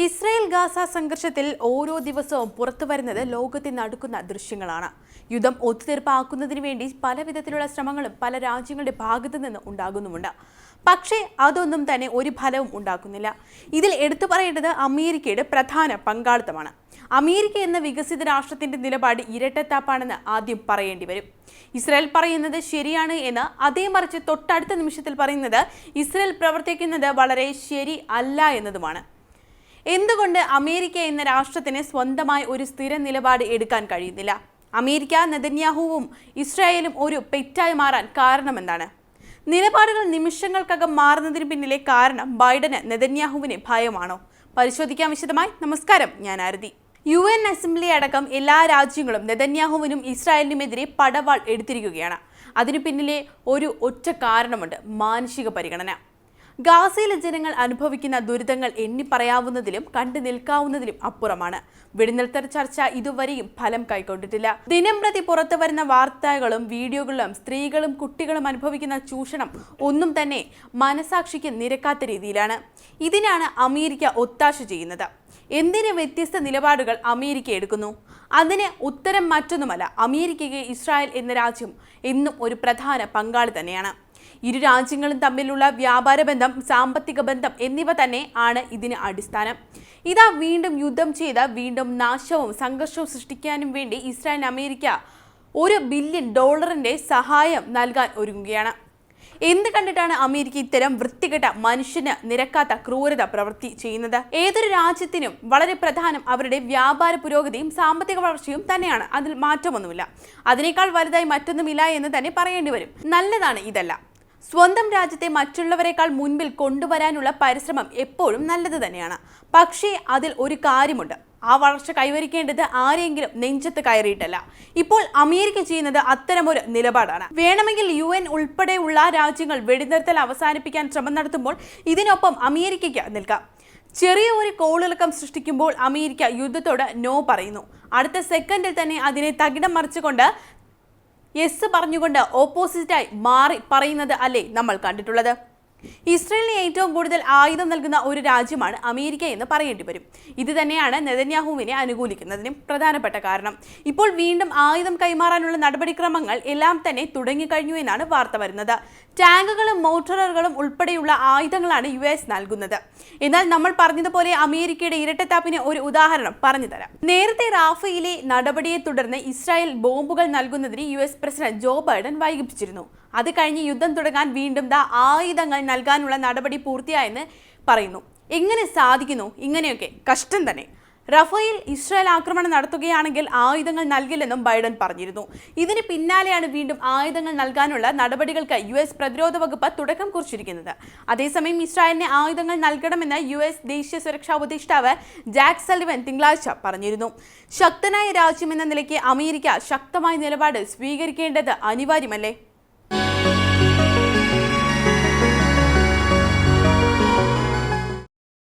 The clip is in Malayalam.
ഇസ്രായേൽ ഗാസ സംഘർഷത്തിൽ ഓരോ ദിവസവും പുറത്തുവരുന്നത് ലോകത്തെ നടുക്കുന്ന ദൃശ്യങ്ങളാണ്. യുദ്ധം ഒത്തുതീർപ്പാക്കുന്നതിന് വേണ്ടി പല വിധത്തിലുള്ള ശ്രമങ്ങളും പല രാജ്യങ്ങളുടെ ഭാഗത്തു നിന്ന് ഉണ്ടാകുന്നുമുണ്ട്. പക്ഷേ അതൊന്നും തന്നെ ഒരു ഫലവും ഉണ്ടാക്കുന്നില്ല. ഇതിൽ എടുത്തു പറയേണ്ടത് അമേരിക്കയുടെ പ്രധാന പങ്കാളിത്തമാണ്. അമേരിക്ക എന്ന വികസിത രാഷ്ട്രത്തിന്റെ നിലപാട് ഇരട്ടത്താപ്പാണെന്ന് ആദ്യം പറയേണ്ടി വരും. ഇസ്രായേൽ പറയുന്നത് ശരിയാണ് എന്ന്, അതേ മറിച്ച് തൊട്ടടുത്ത നിമിഷത്തിൽ പറയുന്നത് ഇസ്രായേൽ പ്രവർത്തിക്കുന്നത് വളരെ ശരി അല്ല എന്നതുമാണ്. എന്തുകൊണ്ട് അമേരിക്ക എന്ന രാഷ്ട്രത്തിന് സ്വന്തമായി ഒരു സ്ഥിര നിലപാട് എടുക്കാൻ കഴിയുന്നില്ല? അമേരിക്ക, നെതന്യാഹുവും ഇസ്രായേലും ഒരു പെറ്റായി മാറാൻ കാരണമെന്താണ്? നിലപാടുകൾ നിമിഷങ്ങൾക്കകം മാറുന്നതിന് പിന്നിലെ കാരണം ബൈഡന് നെതന്യാഹുവിനെ ഭയമാണോ? പരിശോധിക്കാൻ വിശദമായി. നമസ്കാരം, ഞാൻ ആരതി. UN അസംബ്ലി അടക്കം എല്ലാ രാജ്യങ്ങളും നെതന്യാഹുവിനും ഇസ്രായേലിനുമെതിരെ പടവാൾ എടുത്തിരിക്കുകയാണ്. അതിനു പിന്നിലെ ഒരു ഒറ്റ കാരണമുണ്ട്: മാനുഷിക പരിഗണന. ഗാസയിലെ ജനങ്ങൾ അനുഭവിക്കുന്ന ദുരിതങ്ങൾ എണ്ണി പറയാവുന്നതിലും കണ്ടു നിൽക്കാവുന്നതിലും അപ്പുറമാണ്. വെടിനിർത്തൽ ചർച്ച ഇതുവരെയും ഫലം കൈക്കൊണ്ടിട്ടില്ല. ദിനംപ്രതി പുറത്തു വരുന്ന വാർത്തകളും വീഡിയോകളും സ്ത്രീകളും കുട്ടികളും അനുഭവിക്കുന്ന ചൂഷണം ഒന്നും തന്നെ മനസാക്ഷിക്ക് നിരക്കാത്ത രീതിയിലാണ്. ഇതിനാണ് അമേരിക്ക ഒത്താശ ചെയ്യുന്നത്. എന്തിന് വ്യത്യസ്ത നിലപാടുകൾ അമേരിക്ക എടുക്കുന്നു? അതിന് ഉത്തരം മറ്റൊന്നുമല്ല, അമേരിക്കയ്ക്ക് ഇസ്രായേൽ എന്ന രാജ്യം എന്നും ഒരു പ്രധാന പങ്കാളി തന്നെയാണ്. ഇരു രാജ്യങ്ങളും തമ്മിലുള്ള വ്യാപാര ബന്ധം, സാമ്പത്തിക ബന്ധം എന്നിവ തന്നെ ആണ് ഇതിന് അടിസ്ഥാനം. ഇതാ വീണ്ടും യുദ്ധം ചെയ്ത് വീണ്ടും നാശവും സംഘർഷവും സൃഷ്ടിക്കാനും വേണ്ടി ഇസ്രായേലിന് അമേരിക്ക $1 ബില്യൺ സഹായം നൽകാൻ ഒരുങ്ങുകയാണ്. എന്ത് കണ്ടിട്ടാണ് അമേരിക്ക ഇത്തരം വൃത്തികെട്ട, മനുഷ്യന് നിരക്കാത്ത ക്രൂരത പ്രവൃത്തി ചെയ്യുന്നത്? ഏതൊരു രാജ്യത്തിനും വളരെ പ്രധാനം അവരുടെ വ്യാപാര പുരോഗതിയും സാമ്പത്തിക വളർച്ചയും തന്നെയാണ്. അതിൽ മാറ്റമൊന്നുമില്ല. അതിനേക്കാൾ വലുതായി മറ്റൊന്നുമില്ല എന്ന് തന്നെ പറയേണ്ടി വരും. നല്ലതാണ് ഇതല്ല. സ്വന്തം രാജ്യത്തെ മറ്റുള്ളവരെക്കാൾ മുൻപിൽ കൊണ്ടുവരാനുള്ള പരിശ്രമം എപ്പോഴും നല്ലത് തന്നെയാണ്. പക്ഷേ അതിൽ ഒരു കാര്യമുണ്ട്: ആ വളർച്ച കൈവരിക്കേണ്ടത് ആരെങ്കിലും നെഞ്ചത്ത് കയറിയിട്ടല്ല. ഇപ്പോൾ അമേരിക്ക ചെയ്യുന്നത് അത്തരമൊരു നിലപാടാണ്. വേണമെങ്കിൽ UN ഉൾപ്പെടെയുള്ള രാജ്യങ്ങൾ വെടിനിർത്തൽ അവസാനിപ്പിക്കാൻ ശ്രമം നടത്തുമ്പോൾ ഇതിനൊപ്പം അമേരിക്കയ്ക്ക് നിൽക്കാം. ചെറിയ ഒരു കോളിളക്കം സൃഷ്ടിക്കുമ്പോൾ അമേരിക്ക യുദ്ധത്തോട് നോ പറയുന്നു. അടുത്ത സെക്കൻഡിൽ തന്നെ അതിനെ തകിടം മറിച്ചുകൊണ്ട് യെസ് പറഞ്ഞുകൊണ്ട് ഓപ്പോസിറ്റായി മാറി പറയുന്നത് അല്ലേ നമ്മൾ കണ്ടിട്ടുള്ളത്? ഇസ്രായേലിന് ഏറ്റവും കൂടുതൽ ആയുധം നൽകുന്ന ഒരു രാജ്യമാണ് അമേരിക്ക എന്ന് പറയേണ്ടി വരും. ഇത് തന്നെയാണ് നെതന്യാഹുവിനെ അനുകൂലിക്കുന്നതിനും പ്രധാനപ്പെട്ട കാരണം. ഇപ്പോൾ വീണ്ടും ആയുധം കൈമാറാനുള്ള നടപടിക്രമങ്ങൾ എല്ലാം തന്നെ തുടങ്ങിക്കഴിഞ്ഞു എന്നാണ് വാർത്ത വരുന്നത്. ടാങ്കുകളും മോട്ടോറുകളും ഉൾപ്പെടെയുള്ള ആയുധങ്ങളാണ് US നൽകുന്നത്. എന്നാൽ നമ്മൾ പറഞ്ഞതുപോലെ അമേരിക്കയുടെ ഇരട്ടത്താപ്പിന് ഒരു ഉദാഹരണം പറഞ്ഞു തരാം. നേരത്തെ റാഫയിലെ നടപടിയെ തുടർന്ന് ഇസ്രായേൽ ബോംബുകൾ നൽകുന്നതിന് US പ്രസിഡന്റ് ജോ ബൈഡൻ വൈകിപ്പിച്ചിരുന്നു. അത് കഴിഞ്ഞ് യുദ്ധം തുടങ്ങാൻ വീണ്ടും ആയുധങ്ങൾ നൽകാനുള്ള നടപടി പൂർത്തിയായെന്ന് പറയുന്നു. എങ്ങനെ സാധിക്കുന്നു ഇങ്ങനെയൊക്കെ? കഷ്ടം തന്നെ. റഫേൽ ഇസ്രായേൽ ആക്രമണം നടത്തുകയാണെങ്കിൽ ആയുധങ്ങൾ നൽകില്ലെന്നും ബൈഡൻ പറഞ്ഞിരുന്നു. ഇതിന് പിന്നാലെയാണ് വീണ്ടും ആയുധങ്ങൾ നൽകാനുള്ള നടപടികൾക്ക് US പ്രതിരോധ വകുപ്പ് തുടക്കം കുറിച്ചിരിക്കുന്നത്. അതേസമയം ഇസ്രായേലിന് ആയുധങ്ങൾ നൽകണമെന്ന് US ദേശീയ സുരക്ഷാ ഉപദേഷ്ടാവ് ജാക്ക് സള്ളിവൻ തിങ്കളാഴ്ച പറഞ്ഞിരുന്നു. ശക്തനായ രാജ്യമെന്ന നിലയ്ക്ക് അമേരിക്ക ശക്തമായ നിലപാട് സ്വീകരിക്കേണ്ടത് അനിവാര്യമല്ലേ?